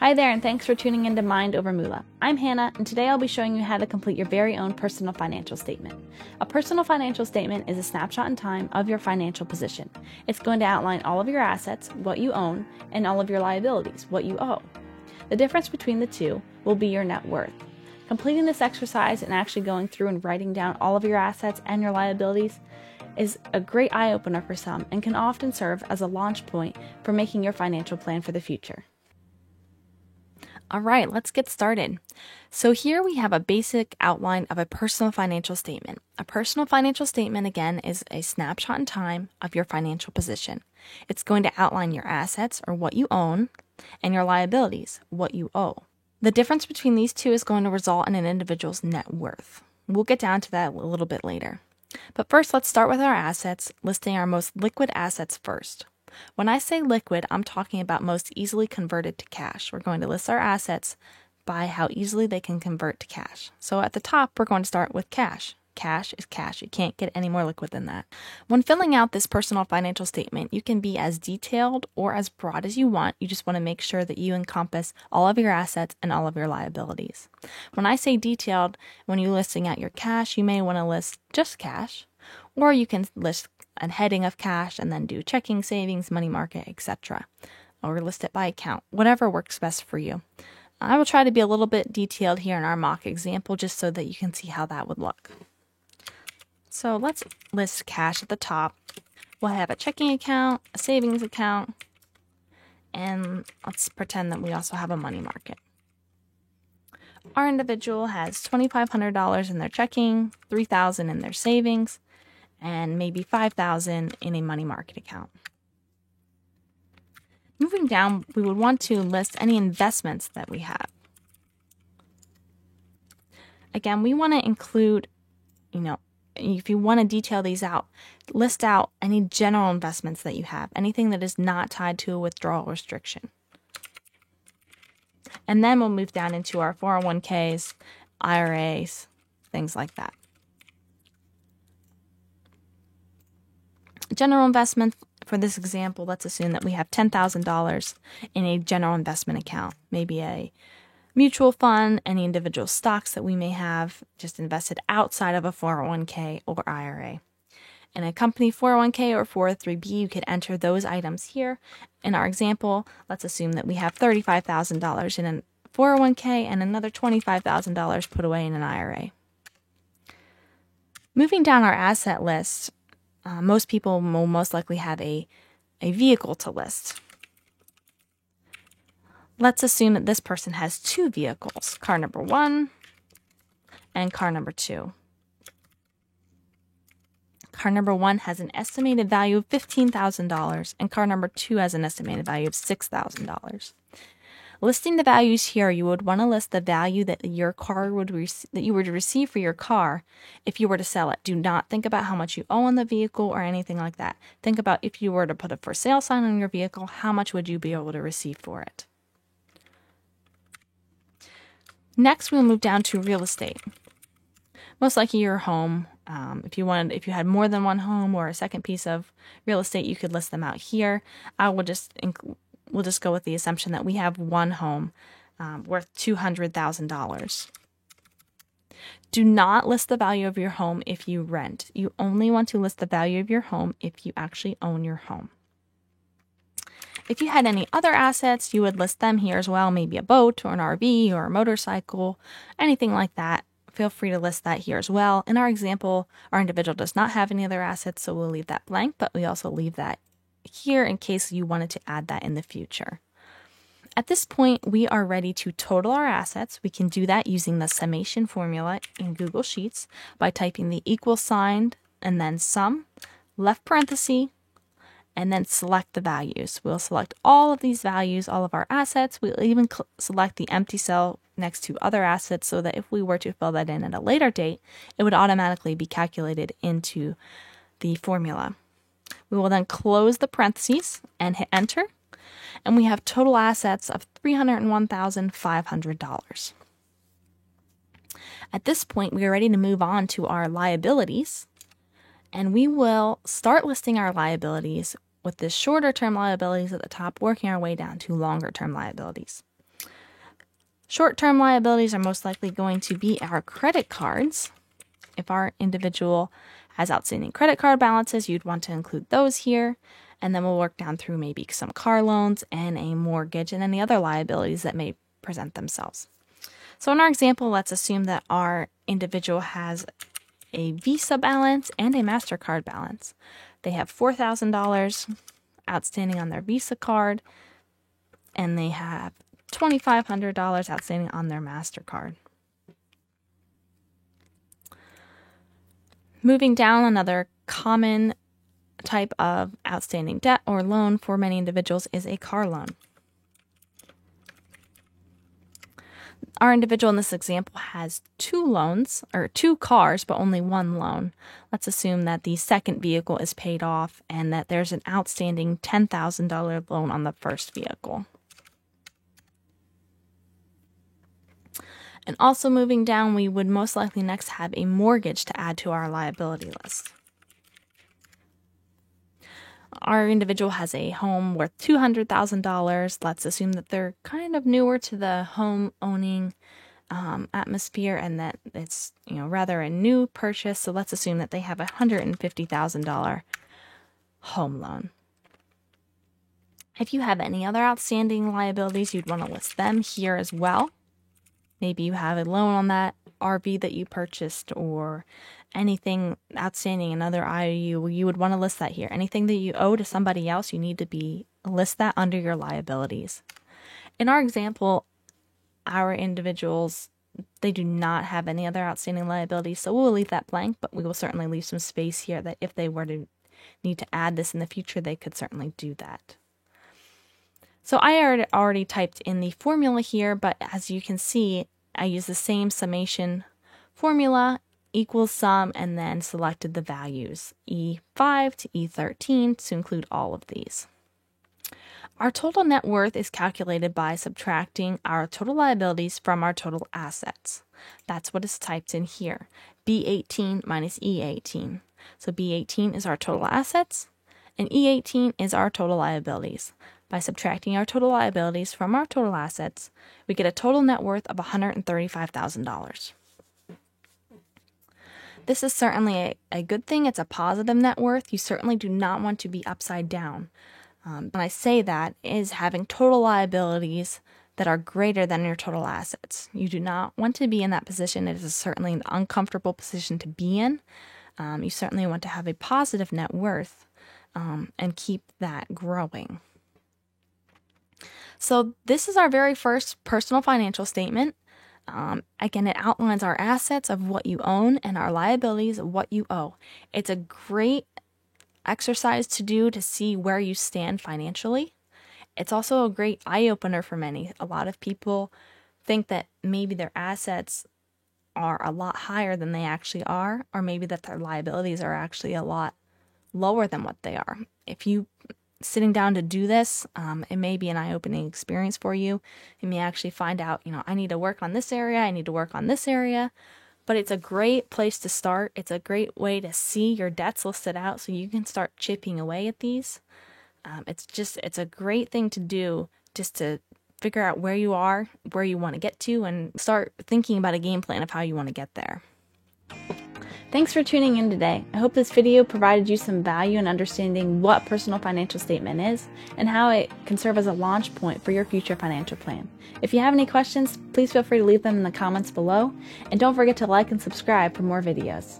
Hi there, and thanks for tuning into Mind Over Moolah. I'm Hannah, and today I'll be showing you how to complete your very own personal financial statement. A personal financial statement is a snapshot in time of your financial position. It's going to outline all of your assets, what you own, and all of your liabilities, what you owe. The difference between the two will be your net worth. Completing this exercise and actually going through and writing down all of your assets and your liabilities is a great eye-opener for some and can often serve as a launch point for making your financial plan for the future. All right, let's get started. So here we have a basic outline of a personal financial statement. A personal financial statement, again, is a snapshot in time of your financial position. It's going to outline your assets, or what you own, and your liabilities, what you owe. The difference between these two is going to result in an individual's net worth. We'll get down to that a little bit later. But first, let's start with our assets, listing our most liquid assets first. When I say liquid, I'm talking about most easily converted to cash. We're going to list our assets by how easily they can convert to cash. So at the top, we're going to start with cash. Cash is cash. You can't get any more liquid than that. When filling out this personal financial statement, you can be as detailed or as broad as you want. You just want to make sure that you encompass all of your assets and all of your liabilities. When I say detailed, when you're listing out your cash, you may want to list just cash, or you can list a heading of cash and then do checking, savings, money market, etc. Or list it by account, whatever works best for you. I will try to be a little bit detailed here in our mock example just so that you can see how that would look. So let's list cash at the top. We'll have a checking account, a savings account, and let's pretend that we also have a money market. Our individual has $2,500 in their checking, $3,000 in their savings, and maybe $5,000 in a money market account. Moving down, we would want to list any investments that we have. Again, we want to include, if you want to detail these out, list out any general investments that you have, anything that is not tied to a withdrawal restriction. And then we'll move down into our 401ks, IRAs, things like that. General investment, for this example, let's assume that we have $10,000 in a general investment account, maybe a mutual fund, any individual stocks that we may have just invested outside of a 401k or IRA. In a company 401k or 403b, you could enter those items here. In our example, let's assume that we have $35,000 in a 401k and another $25,000 put away in an IRA. Moving down our asset list, most people will most likely have a vehicle to list. Let's assume that this person has two vehicles, car number 1 and car number 2. Car number 1 has an estimated value of $15,000 and car number 2 has an estimated value of $6,000. Listing the values here, you would want to list the value that your car that you would receive for your car if you were to sell it. Do not think about how much you owe on the vehicle or anything like that. Think about if you were to put a for sale sign on your vehicle, how much would you be able to receive for it? Next, we'll move down to real estate. Most likely your home. If you had more than one home or a second piece of real estate, you could list them out here. We'll just go with the assumption that we have one home worth $200,000. Do not list the value of your home if you rent. You only want to list the value of your home if you actually own your home. If you had any other assets, you would list them here as well, maybe a boat or an RV or a motorcycle, anything like that. Feel free to list that here as well. In our example, our individual does not have any other assets, so we'll leave that blank, but we also leave that here in case you wanted to add that in the future. At this point, we are ready to total our assets. We can do that using the summation formula in Google Sheets by typing the equal sign and then sum, left parenthesis, and then select the values. We'll select all of these values, all of our assets. We'll even select the empty cell next to other assets so that if we were to fill that in at a later date, it would automatically be calculated into the formula. We will then close the parentheses and hit enter, and we have total assets of $301,500. At this point, we are ready to move on to our liabilities, and we will start listing our liabilities with the shorter term liabilities at the top, working our way down to longer term liabilities. Short-term liabilities are most likely going to be our credit cards. If our individual has outstanding credit card balances, you'd want to include those here. And then we'll work down through maybe some car loans and a mortgage and any other liabilities that may present themselves. So in our example, let's assume that our individual has a Visa balance and a MasterCard balance. They have $4,000 outstanding on their Visa card, and they have $2,500 outstanding on their MasterCard. Moving down, another common type of outstanding debt or loan for many individuals is a car loan. Our individual in this example has two loans, or two cars, but only one loan. Let's assume that the second vehicle is paid off and that there's an outstanding $10,000 loan on the first vehicle. And also moving down, we would most likely next have a mortgage to add to our liability list. Our individual has a home worth $200,000. Let's assume that they're kind of newer to the home owning atmosphere and that it's rather a new purchase. So let's assume that they have a $150,000 home loan. If you have any other outstanding liabilities, you'd want to list them here as well. Maybe you have a loan on that RV that you purchased or anything outstanding, another IOU, you would want to list that here. Anything that you owe to somebody else, you need to list that under your liabilities. In our example, our individuals, they do not have any other outstanding liabilities, so we'll leave that blank, but we will certainly leave some space here that if they were to need to add this in the future, they could certainly do that. So I already typed in the formula here, but as you can see, I use the same summation formula, equals sum, and then selected the values E5 to E13 to include all of these. Our total net worth is calculated by subtracting our total liabilities from our total assets. That's what is typed in here, B18 minus E18. So B18 is our total assets, and E18 is our total liabilities. By subtracting our total liabilities from our total assets, we get a total net worth of $135,000. This is certainly a good thing. It's a positive net worth. You certainly do not want to be upside down. When I say that, is having total liabilities that are greater than your total assets. You do not want to be in that position. It is certainly an uncomfortable position to be in. You certainly want to have a positive net worth and keep that growing. So this is our very first personal financial statement. Again, it outlines our assets of what you own and our liabilities of what you owe. It's a great exercise to do to see where you stand financially. It's also a great eye-opener for many. A lot of people think that maybe their assets are a lot higher than they actually are, or maybe that their liabilities are actually a lot lower than what they are. If you sitting down to do this, it may be an eye-opening experience for you. You may actually find out, I need to work on this area, I need to work on this area, but it's a great place to start. It's a great way to see your debts listed out so you can start chipping away at these. It's a great thing to do just to figure out where you are, where you want to get to, and start thinking about a game plan of how you want to get there. Thanks for tuning in today. I hope this video provided you some value in understanding what personal financial statement is and how it can serve as a launch point for your future financial plan. If you have any questions, please feel free to leave them in the comments below, and don't forget to like and subscribe for more videos.